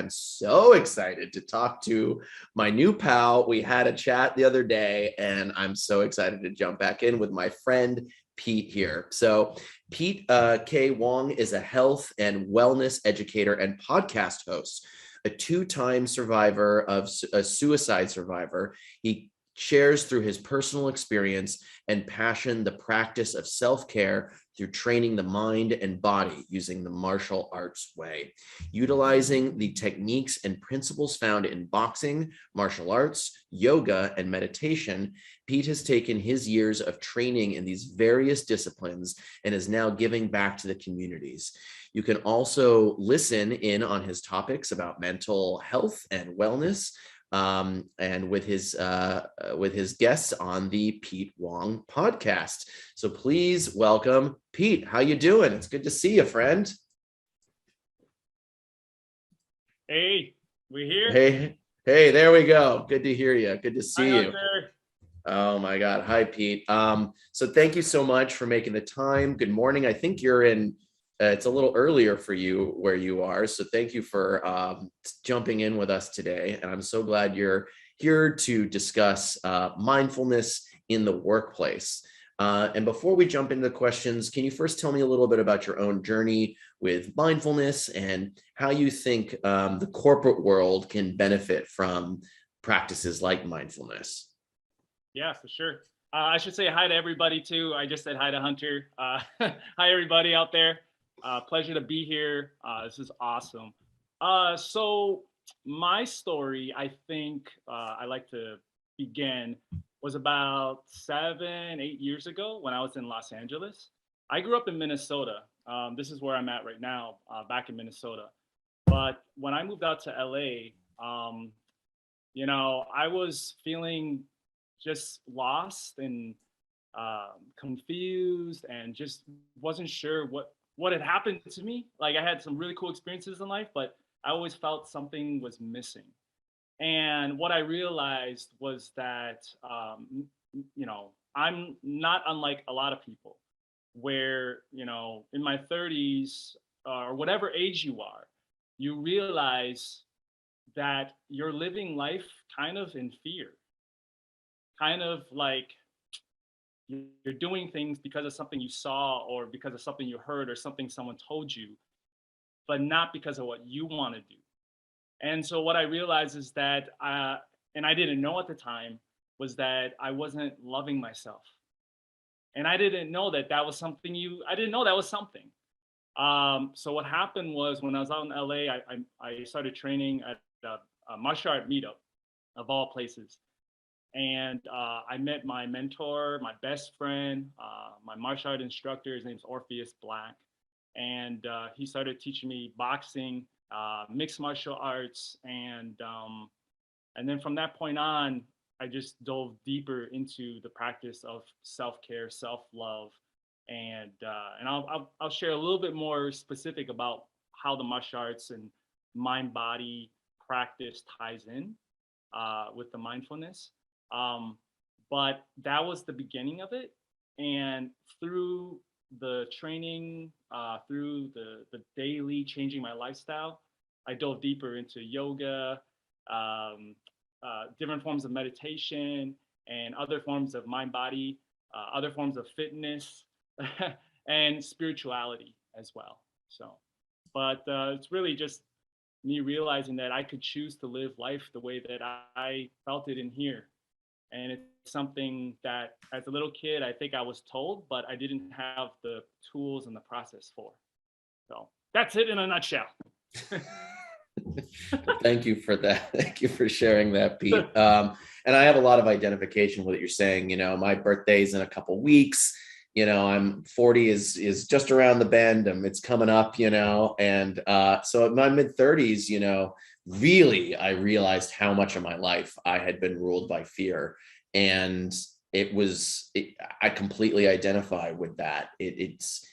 I'm so excited to talk to my new pal. We had a chat the other day, and I'm so excited to jump back in with my friend Pete here. So Pete K. Wong is a health and wellness educator and podcast host, a two-time survivor of a suicide survivor. He shares through his personal experience and passion the practice of self-care through training the mind and body using the martial arts way. Utilizing the techniques and principles found in boxing, martial arts, yoga, and meditation, Pete has taken his years of training in these various disciplines and is now giving back to the communities. You can also listen in on his topics about mental health and wellness, and with his guests on the Pete Wong podcast. So please welcome Pete. How you doing? It's good to see you, friend. Hey, we here? Hey, there we go. Good to hear you. Good to see you. Hunter. Oh my God. Hi, Pete. So thank you so much for making the time. Good morning. I think you're in, it's a little earlier for you where you are. So thank you for jumping in with us today. And I'm so glad you're here to discuss mindfulness in the workplace. And before we jump into the questions, can you first tell me a little bit about your own journey with mindfulness and how you think the corporate world can benefit from practices like mindfulness? Yeah, for sure. I should say hi to everybody too. I just said hi to Hunter. Hi, everybody out there. Pleasure to be here. This is awesome. So my story, I think I like to begin, was about 7, 8 years ago when I was in Los Angeles. I grew up in Minnesota. This is where I'm at right now, back in Minnesota. But when I moved out to LA, I was feeling just lost and confused and just wasn't sure what had happened to me. Like I had some really cool experiences in life, but I always felt something was missing. And what I realized was that, I'm not unlike a lot of people where, in my 30s or whatever age you are, you realize that you're living life kind of in fear, kind of like you're doing things because of something you saw or because of something you heard or something someone told you, but not because of what you want to do. And so what I realized is that, and I didn't know at the time, was that I wasn't loving myself. And I didn't know that that was something I didn't know that was something. So what happened was when I was out in LA, I started training at a martial art meetup of all places. And I met my mentor, my best friend, my martial art instructor. His name's Orpheus Black. And he started teaching me boxing, mixed martial arts. And then from that point on, I just dove deeper into the practice of self-care, self-love. And I'll share a little bit more specific about how the martial arts and mind-body practice ties in with the mindfulness. But that was the beginning of it. And through the training, through the daily changing my lifestyle, I dove deeper into yoga, different forms of meditation, and other forms of mind body, other forms of fitness, and spirituality as well. So, but it's really just me realizing that I could choose to live life the way that I felt it in here. And it's something that as a little kid, I think I was told, but I didn't have the tools and the process for. So that's it in a nutshell. Thank you for that. Thank you for sharing that, Pete. And I have a lot of identification with what you're saying. My birthday's in a couple weeks. I'm 40 is just around the bend, and it's coming up. And so at my mid 30s, really, I realized how much of my life I had been ruled by fear, and I completely identify with that. It's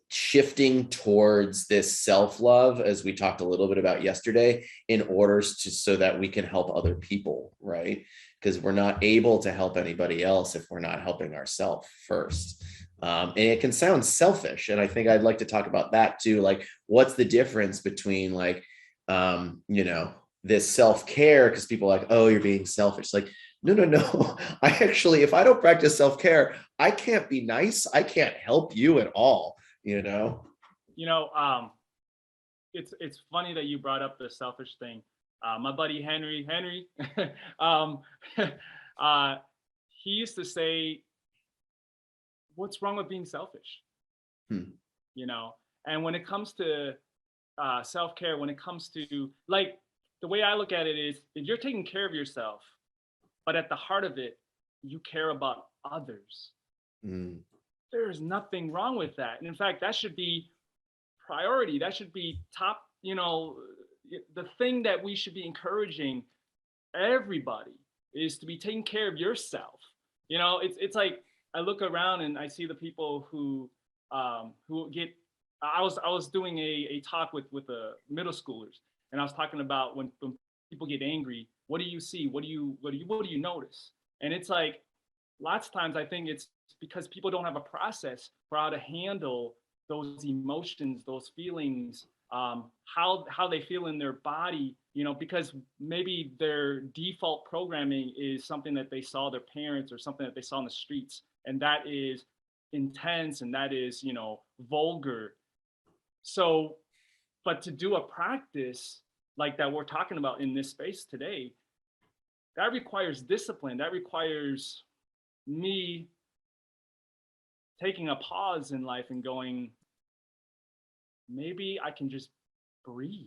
shifting towards this self-love, as we talked a little bit about yesterday, in order so that we can help other people, right? Because we're not able to help anybody else if we're not helping ourselves first. And it can sound selfish. And I think I'd like to talk about that too. Like, what's the difference between like you know, this self-care, because people are like, oh, you're being selfish. Like, no, no, no. I actually, if I don't practice self-care, I can't be nice. I can't help you at all, you know? You know, it's funny that you brought up the selfish thing. My buddy Henry, um, uh, he used to say, "What's wrong with being selfish?" Hmm. You know, and when it comes to self care, when it comes to like the way I look at it is, if you're taking care of yourself, but at the heart of it, you care about others. Mm. There's nothing wrong with that, and in fact, that should be priority. That should be top. You know, the thing that we should be encouraging everybody is to be taking care of yourself. You know, it's like I look around and I see the people who get. I was doing a talk with the middle schoolers, and I was talking about when people get angry, what do you see? What do you notice? And it's like lots of times I think it's because people don't have a process for how to handle those emotions, those feelings, how they feel in their body, you know, because maybe their default programming is something that they saw their parents or something that they saw in the streets, and that is intense and that is, you know, vulgar. So, but to do a practice like that we're talking about in this space today, that requires discipline. That requires me taking a pause in life and going, maybe I can just breathe.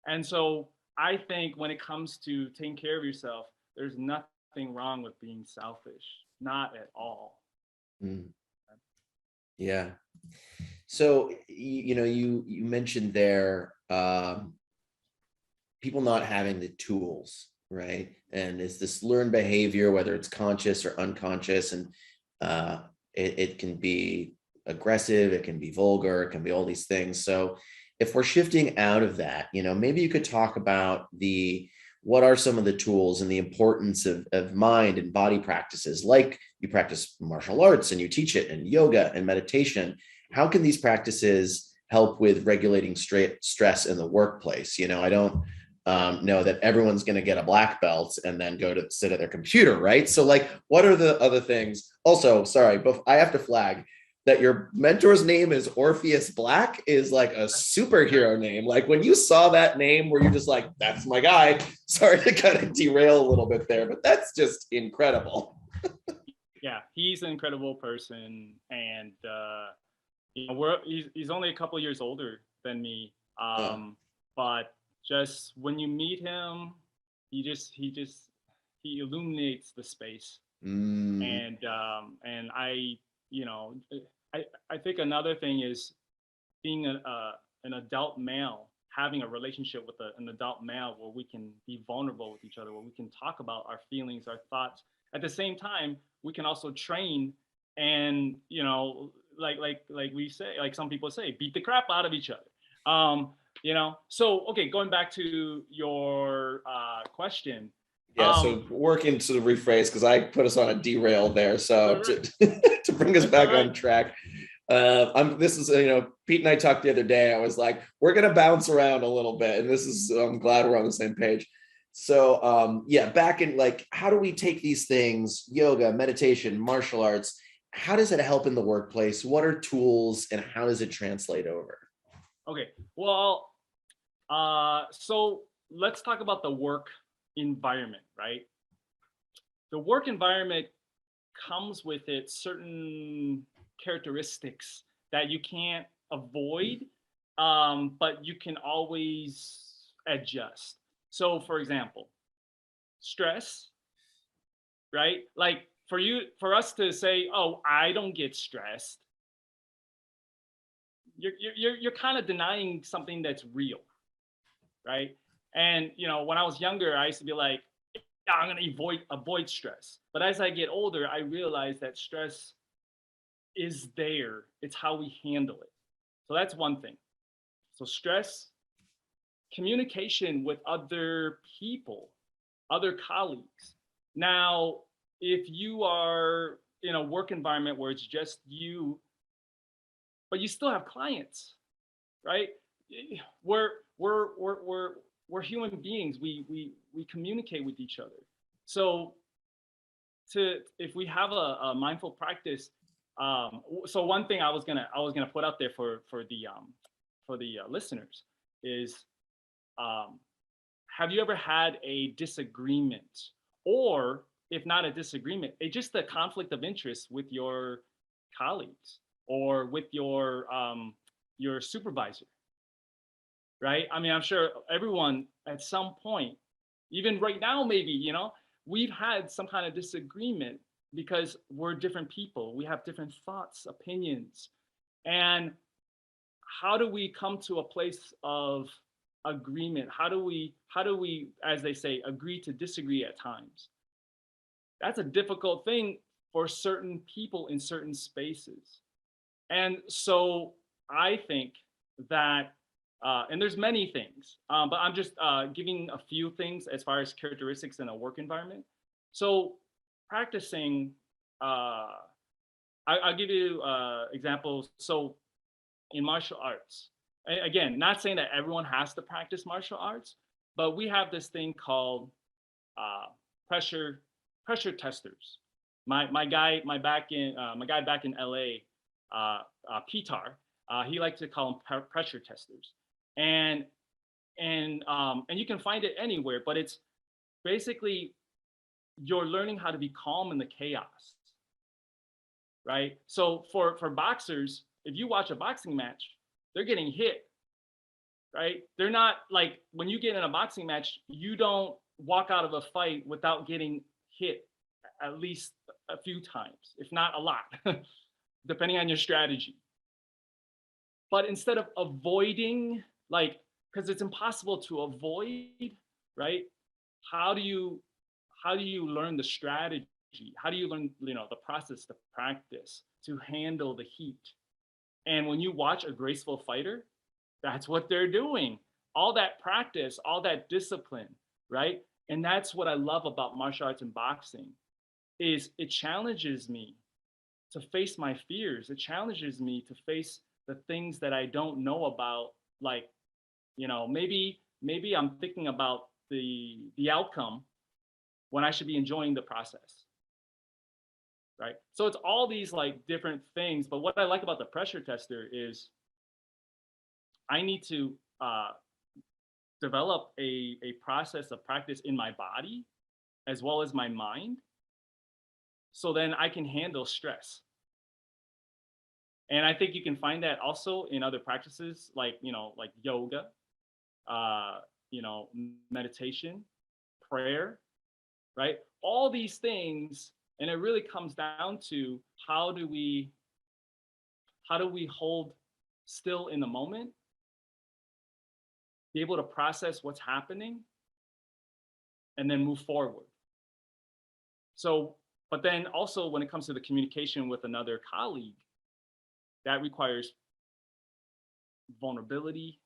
And so I think when it comes to taking care of yourself, there's nothing wrong with being selfish, not at all. Mm. Yeah. So, you know, you mentioned there, people not having the tools, right? And it's this learned behavior, whether it's conscious or unconscious, and uh, it can be aggressive, it can be vulgar, it can be all these things. So if we're shifting out of that, you know, maybe you could talk about the what are some of the tools and the importance of mind and body practices, like you practice martial arts and you teach it, and yoga and meditation. How can these practices help with regulating stress in the workplace? You know, I don't know that everyone's going to get a black belt and then go to sit at their computer, right? So, like, what are the other things? Also, sorry, but I have to flag that your mentor's name is Orpheus Black is like a superhero name. Like, when you saw that name, were you just like, that's my guy? Sorry to kind of derail a little bit there, but that's just incredible. Yeah, he's an incredible person, and you know, he's only a couple years older than me, Uh, but just when you meet him, he illuminates the space, mm, and I, you know, I think another thing is being an adult male, having a relationship with an adult male where we can be vulnerable with each other, where we can talk about our feelings, our thoughts. At the same time, we can also train and, you know, like we say, like some people say, beat the crap out of each other. You know, so okay, going back to your question. yeah, Um, so working to rephrase, because I put us on a derail there. So right, to bring us that's all back right. on track, this is, you know, Pete and I talked the other day. I was like, we're gonna bounce around a little bit, and this is, I'm glad we're on the same page. So yeah, back in, like, how do we take these things, yoga, meditation, martial arts, how does it help in the workplace? What are tools and how does it translate over? Okay, well, so let's talk about the work environment, right? The work environment comes with it certain characteristics that you can't avoid, but you can always adjust. So, for example, stress, right? Like for us to say, "Oh, I don't get stressed," you're kind of denying something that's real, right? And you know, when I was younger, I used to be like, yeah, I'm gonna avoid stress. But as I get older, I realize that stress is there. It's how we handle it. So that's one thing. So stress, communication with other people, other colleagues. Now, if you are in a work environment where it's just you, but you still have clients, right? we're we're we're we're we're human beings. We communicate with each other. So to if we have a mindful practice, so one thing I was gonna put out there for the listeners is, um, have you ever had a disagreement, or if not a disagreement, just a conflict of interest with your colleagues or with your supervisor, right? I mean, I'm sure everyone at some point, even right now, maybe, we've had some kind of disagreement because we're different people. We have different thoughts, opinions. And how do we come to a place of agreement? How do we, as they say, agree to disagree at times? That's a difficult thing for certain people in certain spaces. And so I think that, and there's many things, but I'm just giving a few things as far as characteristics in a work environment. So practicing, I'll give you examples. So in martial arts, again, not saying that everyone has to practice martial arts, but we have this thing called uh, pressure pressure testers. My guy back in LA, Pitar, he likes to call them pressure testers, and and you can find it anywhere, but it's basically you're learning how to be calm in the chaos, right? So for boxers, if you watch a boxing match, they're getting hit, right? They're not like when you get in a boxing match, you don't walk out of a fight without getting hit at least a few times, if not a lot, depending on your strategy. But instead of avoiding, like, because it's impossible to avoid, right? How do you learn the strategy? How do you learn, the process, the practice to handle the heat? And when you watch a graceful fighter, that's what they're doing. All that practice, all that discipline, right? And that's what I love about martial arts and boxing is it challenges me to face my fears. It challenges me to face the things that I don't know about. Like, maybe I'm thinking about the outcome when I should be enjoying the process, right? So it's all these like different things. But what I like about the pressure tester is I need to develop a process of practice in my body as well as my mind, so then I can handle stress. And I think you can find that also in other practices like, like yoga, uh, meditation, prayer, right? All these things, and it really comes down to how do we hold still in the moment, be able to process what's happening, and then move forward. So, but then also when it comes to the communication with another colleague, that requires vulnerability.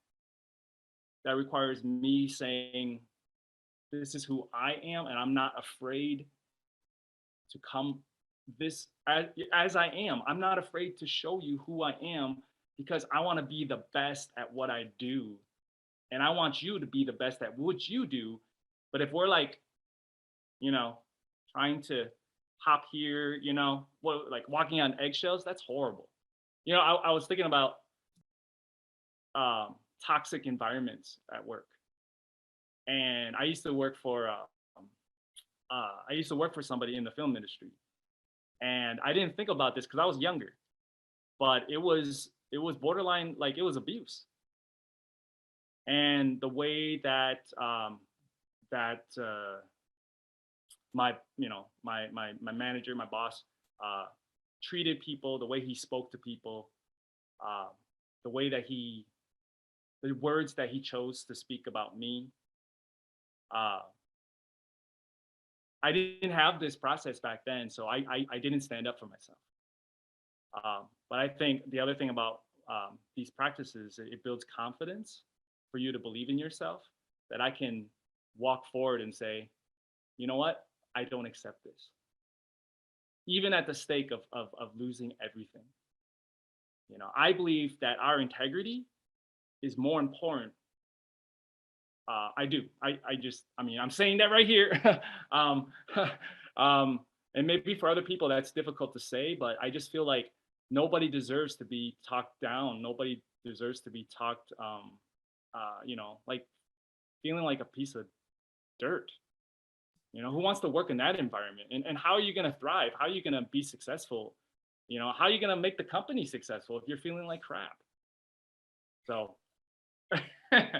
That requires me saying, this is who I am, and I'm not afraid to come as I am. I'm not afraid to show you who I am because I want to be the best at what I do. And I want you to be the best at what you do. But if we're like, trying to hop here, what, like walking on eggshells, that's horrible. I was thinking about toxic environments at work, and I used to work for somebody in the film industry, and I didn't think about this because I was younger, but it was borderline, like it was abuse, and the way that that my manager, my boss, uh, treated people, the way he spoke to people, uh, the way that the words that he chose to speak about me. Uh, I didn't have this process back then, so I didn't stand up for myself. But I think the other thing about these practices, it builds confidence for you to believe in yourself, that I can walk forward and say, you know what, I don't accept this, even at the stake of losing everything. I believe that our integrity is more important. I do. I mean, I'm saying that right here. um, and maybe for other people that's difficult to say, but I just feel like nobody deserves to be talked down. Nobody deserves to be talked, like feeling like a piece of dirt. Who wants to work in that environment? And how are you going to thrive? How are you going to be successful? How are you going to make the company successful if you're feeling like crap? So,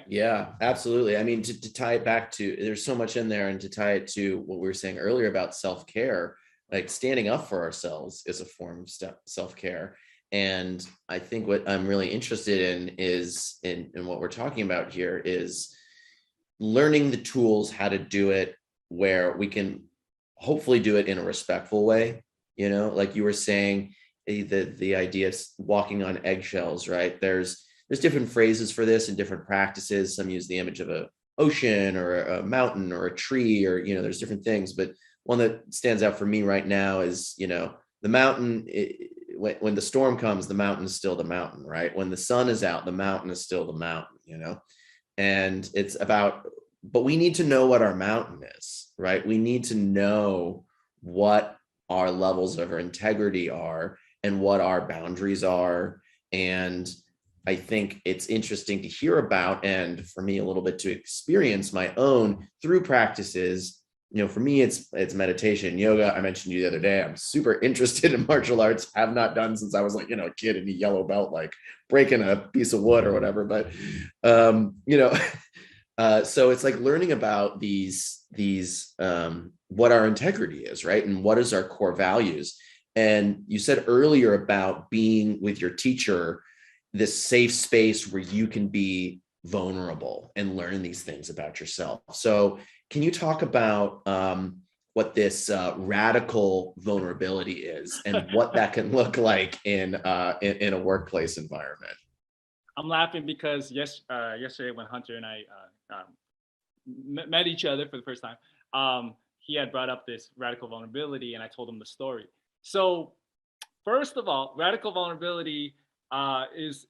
Yeah, absolutely. I mean, to tie it back to, there's so much in there, and to tie it to what we were saying earlier about self-care, like standing up for ourselves is a form of self-care. And I think what I'm really interested in is in what we're talking about here is learning the tools how to do it where we can hopefully do it in a respectful way. Like you were saying, the idea of walking on eggshells, right? There's different phrases for this and different practices. Some use the image of a ocean or a mountain or a tree, or there's different things, but one that stands out for me right now is the mountain. When the storm comes, the mountain is still the mountain, right? When the sun is out, the mountain is still the mountain. And it's about, but we need to know what our mountain is, right? We need to know what our levels of our integrity are and what our boundaries are. And I think it's interesting to hear about, and for me a little bit to experience my own through practices. For me, it's meditation, yoga. I mentioned you the other day, I'm super interested in martial arts, have not done since I was like, a kid in a yellow belt, like breaking a piece of wood or whatever. But so it's like learning about these what our integrity is, right? And what is our core values. And you said earlier about being with your teacher, this safe space where you can be vulnerable and learn these things about yourself. So can you talk about what this radical vulnerability is and what that can look like in a workplace environment? I'm laughing because yesterday when Hunter and I met each other for the first time, he had brought up this radical vulnerability, and I told him the story. So, first of all, radical vulnerability is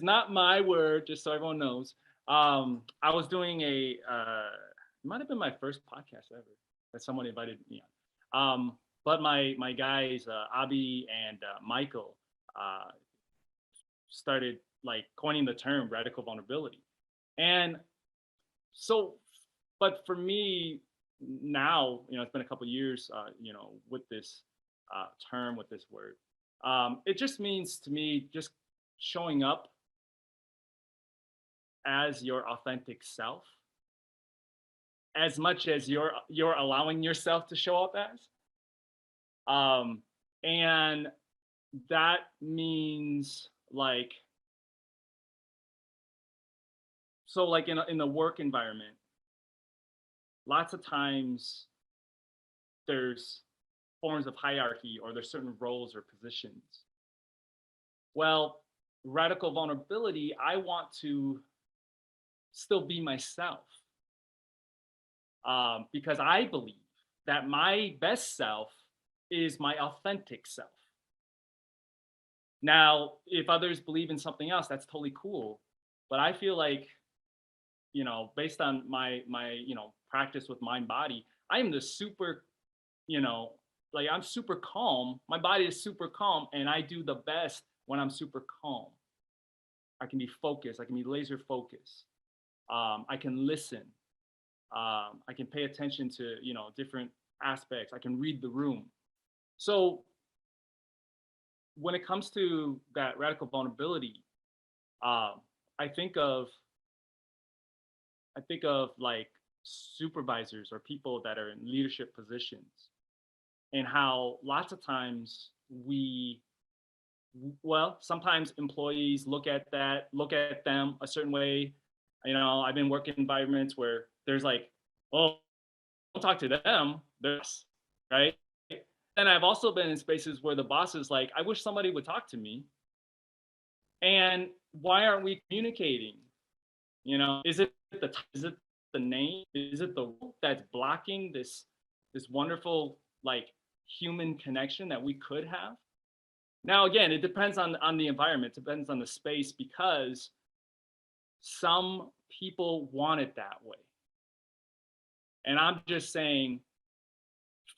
not my word, just so everyone knows. I was doing it might have been my first podcast ever that someone invited me on. But my guys, Abby and Michael, started like coining the term radical vulnerability. And so, but for me now, it's been a couple of years, with this term, with this word. It just means to me just showing up as your authentic self, as much as you're allowing yourself to show up as. And that means like, so like in the work environment, lots of times there's forms of hierarchy, or there's certain roles or positions. Well, radical vulnerability, I want to still be myself, because I believe that my best self is my authentic self. Now, if others believe in something else, that's totally cool. But I feel like, based on my practice with mind body, I am the super, like I'm super calm. My body is super calm, and I do the best when I'm super calm. I can be focused. I can be laser focused. I can listen. I can pay attention to different aspects. I can read the room. So when it comes to that radical vulnerability, I think of like supervisors or people that are in leadership positions, and how lots of times sometimes employees look at them a certain way. I've been working environments where there's like, oh, don't talk to them, they're us, right? And I've also been in spaces where the boss is like, I wish somebody would talk to me. And why aren't we communicating? Is it the name? Is it the role that's blocking this wonderful like human connection that we could have? Now, again, it depends on the environment, depends on the space, because some people want it that way. And I'm just saying,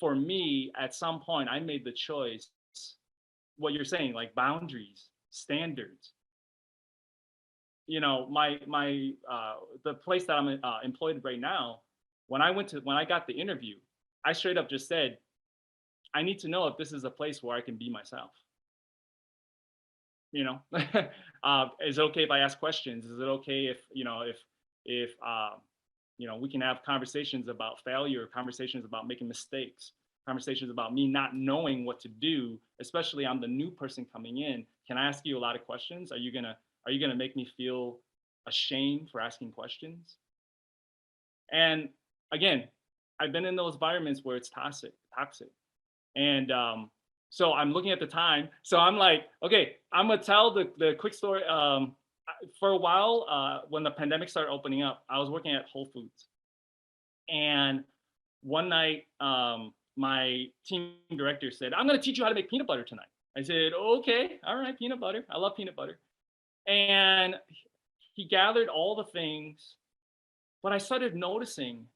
for me, at some point, I made the choice, what you're saying, like boundaries, standards. You know, the place that I'm employed right now, when I got the interview, I straight up just said, I need to know if this is a place where I can be myself. You know, is it okay if I ask questions? Is it okay if, if we can have conversations about failure, conversations about making mistakes, conversations about me not knowing what to do, especially I'm the new person coming in. Can I ask you a lot of questions? Are you gonna make me feel ashamed for asking questions? And again, I've been in those environments where it's toxic. And so I'm looking at the time. So I'm like, okay, I'm gonna tell the quick story. For a while, when the pandemic started opening up, I was working at Whole Foods. And one night, my team director said, I'm gonna teach you how to make peanut butter tonight. I said, okay, all right, peanut butter. I love peanut butter. And he gathered all the things, but I started noticing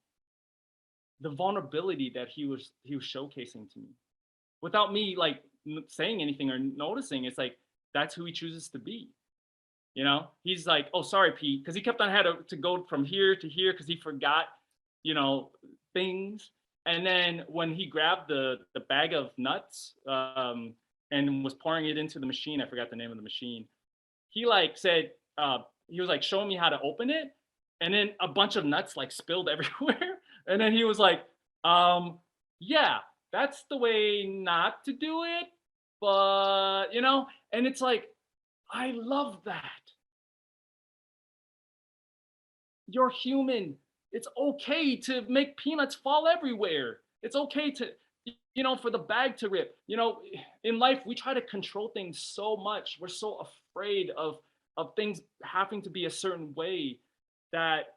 the vulnerability that he was showcasing to me without me like saying anything or noticing. It's like that's who he chooses to be. He's like, oh, sorry, Pete, because he kept on had to go from here to here because he forgot, things. And then when he grabbed the bag of nuts and was pouring it into the machine, I forgot the name of the machine. He like said, he was like showing me how to open it, and then a bunch of nuts like spilled everywhere. And then he was like, yeah, that's the way not to do it. But, and it's like, I love that. You're human. It's okay to make peanuts fall everywhere. It's okay to, for the bag to rip. In life, we try to control things so much. We're so afraid of things having to be a certain way that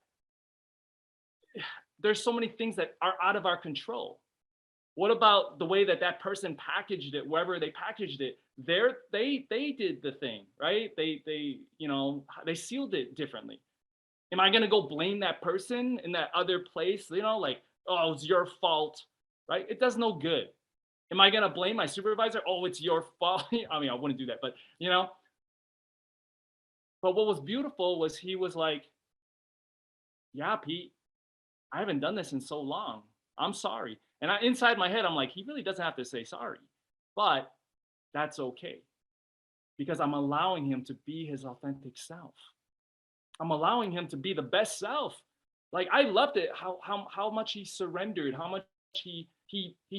there's so many things that are out of our control. What about the way that person packaged it, wherever they packaged it? They did the thing, right? They sealed it differently. Am I gonna go blame that person in that other place? Like, oh, it's your fault, right? It does no good. Am I gonna blame my supervisor? Oh, it's your fault. I mean, I wouldn't do that, but But what was beautiful was he was like, yeah, Pete, I haven't done this in so long. I'm sorry. And inside my head, I'm like, he really doesn't have to say sorry, but that's okay because I'm allowing him to be his authentic self. I'm allowing him to be the best self. Like I loved it how much he surrendered, how much he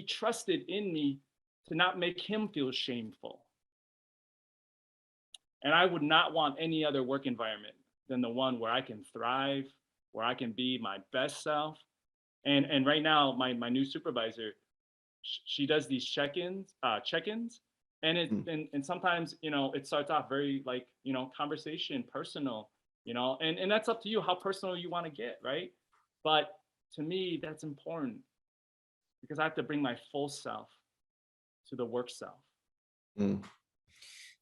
trusted in me to not make him feel shameful. And I would not want any other work environment than the one where I can thrive, where I can be my best self. And right now, my new supervisor, she does these check-ins, and and sometimes it starts off very like conversation, personal, and that's up to you how personal you want to get, right? But to me, that's important because I have to bring my full self to the work self. Mm.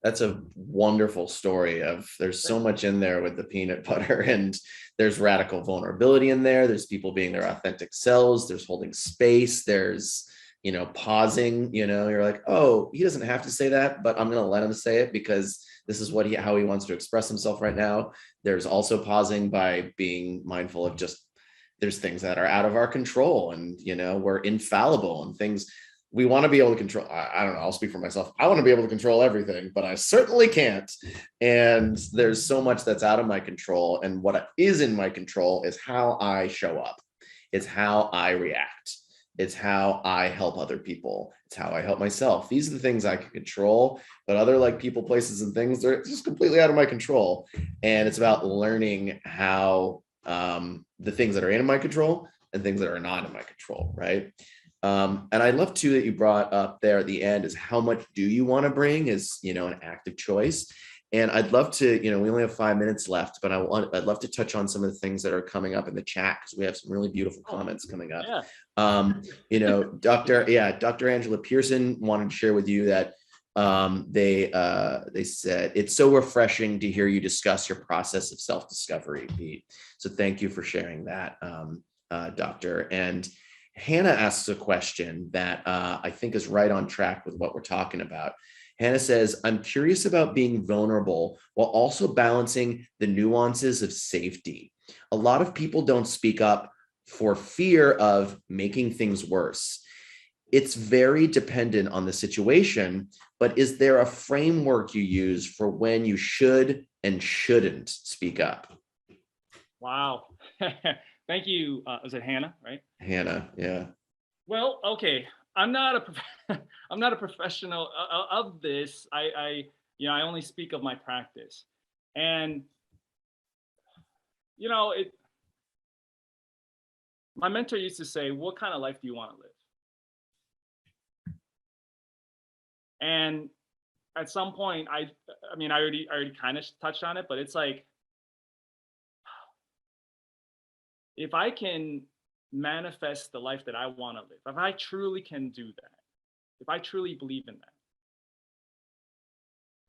That's a wonderful story of there's so much in there with the peanut butter, and there's radical vulnerability in there. There's people being their authentic selves. There's holding space. There's, pausing, you're like, oh, he doesn't have to say that, but I'm going to let him say it because this is how he wants to express himself right now. There's also pausing by being mindful of just, there's things that are out of our control, and, we're infallible, and things we want to be able to control. I don't know. I'll speak for myself. I want to be able to control everything, but I certainly can't. And there's so much that's out of my control. And what is in my control is how I show up. It's how I react. It's how I help other people. It's how I help myself. These are the things I can control, but other like people, places, and things, they're just completely out of my control. And it's about learning how the things that are in my control and things that are not in my control, right? And I love too that you brought up there at the end is how much do you want to bring is, an active choice. And I'd love to, we only have 5 minutes left, but I'd love to touch on some of the things that are coming up in the chat because we have some really beautiful comments coming up. Yeah. Dr. Angela Pearson wanted to share with you that They said it's so refreshing to hear you discuss your process of self-discovery, Pete. So thank you for sharing that, Doctor. And Hannah asks a question that I think is right on track with what we're talking about. Hannah says, I'm curious about being vulnerable while also balancing the nuances of safety. A lot of people don't speak up for fear of making things worse. It's very dependent on the situation, but is there a framework you use for when you should and shouldn't speak up? Wow. Thank you. Is it Hannah, right? Hannah, yeah. Well, okay. I'm not a I'm not a professional of this. I only speak of my practice, and it. My mentor used to say, "What kind of life do you want to live?" And at some point, I already kind of touched on it, but it's like, if I can manifest the life that I want to live, if I truly can do that, if I truly believe in that,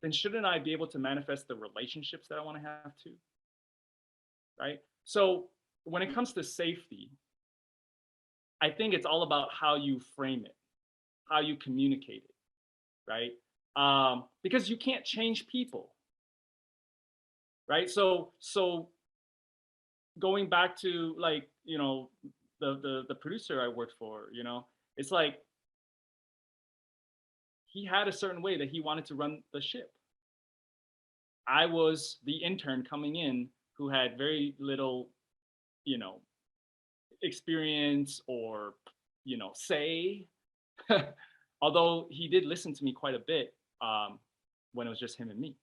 then shouldn't I be able to manifest the relationships that I want to have too? Right? So when it comes to safety, I think it's all about how you frame it, how you communicate it, right? Because you can't change people, right? So going back to, like, the producer I worked for, it's like he had a certain way that he wanted to run the ship. I was the intern coming in who had very little, you know, experience or, say. Although he did listen to me quite a bit, when it was just him and me,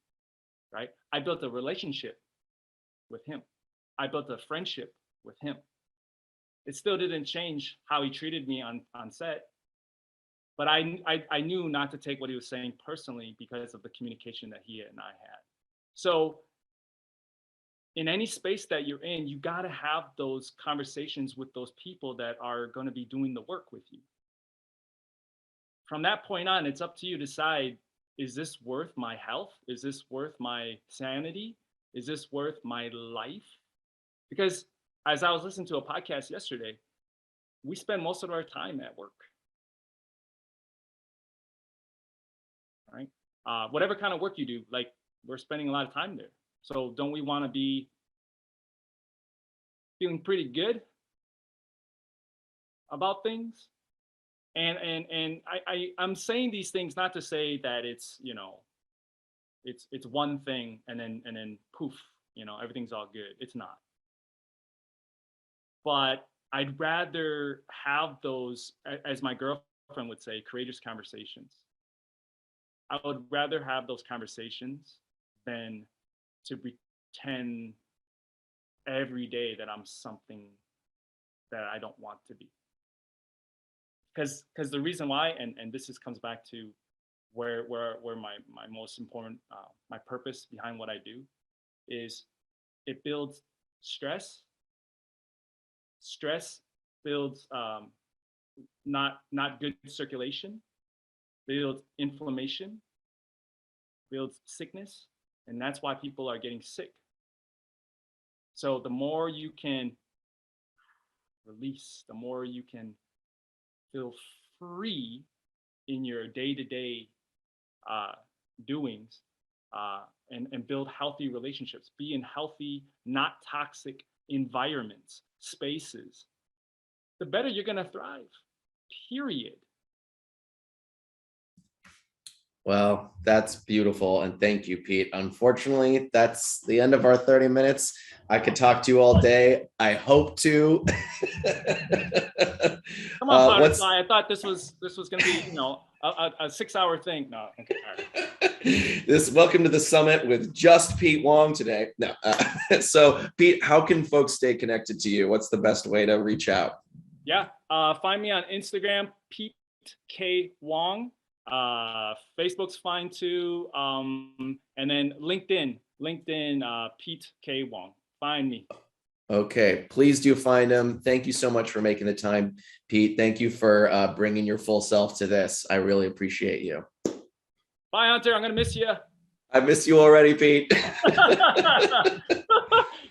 right? I built a relationship with him. I built a friendship with him. It still didn't change how he treated me on set, but I knew not to take what he was saying personally because of the communication that he and I had. So in any space that you're in, you got to have those conversations with those people that are going to be doing the work with you. From that point on, it's up to you to decide, is this worth my health? Is this worth my sanity? Is this worth my life? Because as I was listening to a podcast yesterday, we spend most of our time at work, right? Whatever kind of work you do, like, we're spending a lot of time there. So don't we want to be feeling pretty good about things? And I'm saying these things not to say that it's, it's one thing and then poof, everything's all good. It's not. But I'd rather have those, as my girlfriend would say, courageous conversations. I would rather have those conversations than to pretend every day that I'm something that I don't want to be. Because the reason why, and this comes back to where my most important, my purpose behind what I do, is it builds stress. Stress builds, not good circulation, builds inflammation, builds sickness, and that's why people are getting sick. So the more you can release, the more you can feel free in your day-to-day doings, and build healthy relationships, be in healthy, not toxic environments, spaces, the better you're going to thrive, period. Well, that's beautiful. And thank you, Pete. Unfortunately, that's the end of our 30 minutes. I could talk to you all day. I hope to. Come on, Butterfly. I thought this was going to be, a 6-hour thing. No, okay, all right. Welcome to the summit with just Pete Wong today. No, so Pete, how can folks stay connected to you? What's the best way to reach out? Yeah, find me on Instagram, Pete K Wong. Facebook's fine too, and then LinkedIn, Pete K Wong. Find me. Okay, please do find him. Thank you so much for making the time, Pete. Thank you for bringing your full self to this. I really appreciate you. Bye, Hunter. I'm going to miss you. I miss you already, Pete. All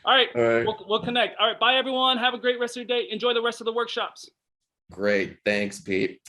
right. All right. We'll connect. All right. Bye, everyone. Have a great rest of your day. Enjoy the rest of the workshops. Great. Thanks, Pete.